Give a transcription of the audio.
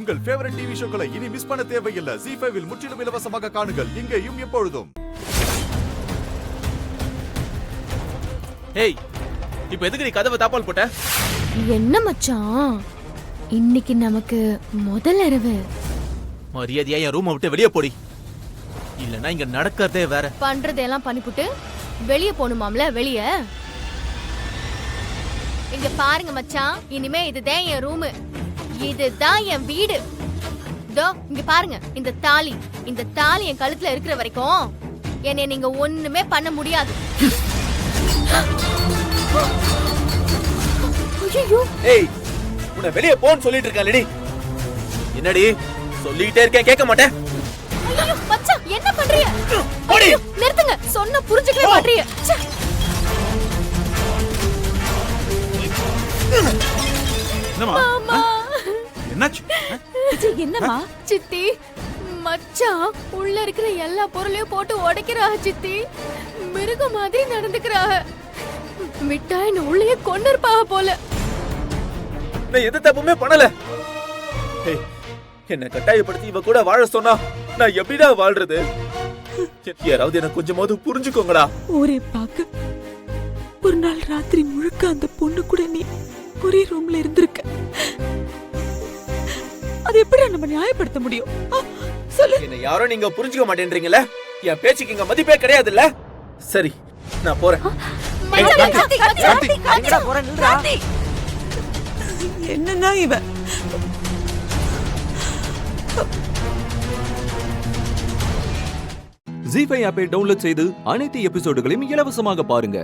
உங்கள் favourite TV ஷோக்களை இனி miss பண்ண தேவையில்லை. ZEE5 இல் முற்றிலும் இலவசமாக காணுங்கள். இங்கேயும் எப்பொழுதும். ஏய், இப்போ எதுக்கு நீ கதவை தாப்பால் போட்ட? என்ன மச்சான், இன்னைக்கு நமக்கு முதல் இரவு. மரியாதையா என் ரூமை விட்டு வெளியே போடி, இல்லனா இங்க நடக்கிறதே வேற. பண்றதெல்லாம் பண்ணிப்புட்டு வெளிய போணுமாம்ல. வெளிய இங்க பாருங்க மச்சான், இனிமே இதுதான் என் ரூமு, இதுதான் என் வீடு. இதோ இங்க பாருங்க, இந்த தாலி என் கழுத்துல இருக்கிற வரைக்கும் என்னை நீங்க ஒண்ணுமே பண்ண முடியாது. ஐயோ, ஏய், உன்னை வெளியே போன்னு சொல்லிட்டு இருக்கேன்லடி. என்னடி சொல்லிட்டே இருக்கேன், கேட்க மாட்டேன். ஐயோ மச்சான், என்ன பண்றீங்க? போடி. நிறுத்துங்க, சொன்னா புரிஞ்சுக்கவே மாட்டீங்க. என்னம்மா? என்னாச்சு? என்னம்மா? சித்தி, மச்சான் உள்ள இருக்கிற எல்லா பொருளையும் போட்டு உடைக்கிறாங்க சித்தி. மிருக மாதிரி நடந்துக்கிறாங்க. விட்டா என்ன உள்ளே கொண்டிருப்பாங்க போல. நான் எந்த தப்புமே பண்ணல. ஏய், என்ன கட்டாயப்படுத்தி இவ கூட வாழ சொன்னா நான் எப்படிடா வாழ்றது? யாராவது என்ன கொஞ்சமாவது புரிஞ்சுக்கோங்கடா. ஒரே பாக்க ஒரு நாள் ராத்திரி முழுக்க அந்த பொண்ணு கூட நீ ஒரே ரூம்ல இருந்திருக்க. அது எப்படி நம்ம நியாயப்படுத்த முடியும்? சொல்லு. என்ன யாரும் நீங்க புரிஞ்சுக்க மாட்டேன்றீங்கல்ல? என் பேச்சுக்கு இங்க மதிப்பே கிடையாதுல்ல? சரி, நான் போறேன். என்னன்னா இவன் ZEE5 ஆப்பை டவுன்லோட் செய்து அனைத்து எபிசோடுகளையும் இலவசமாக பாருங்க.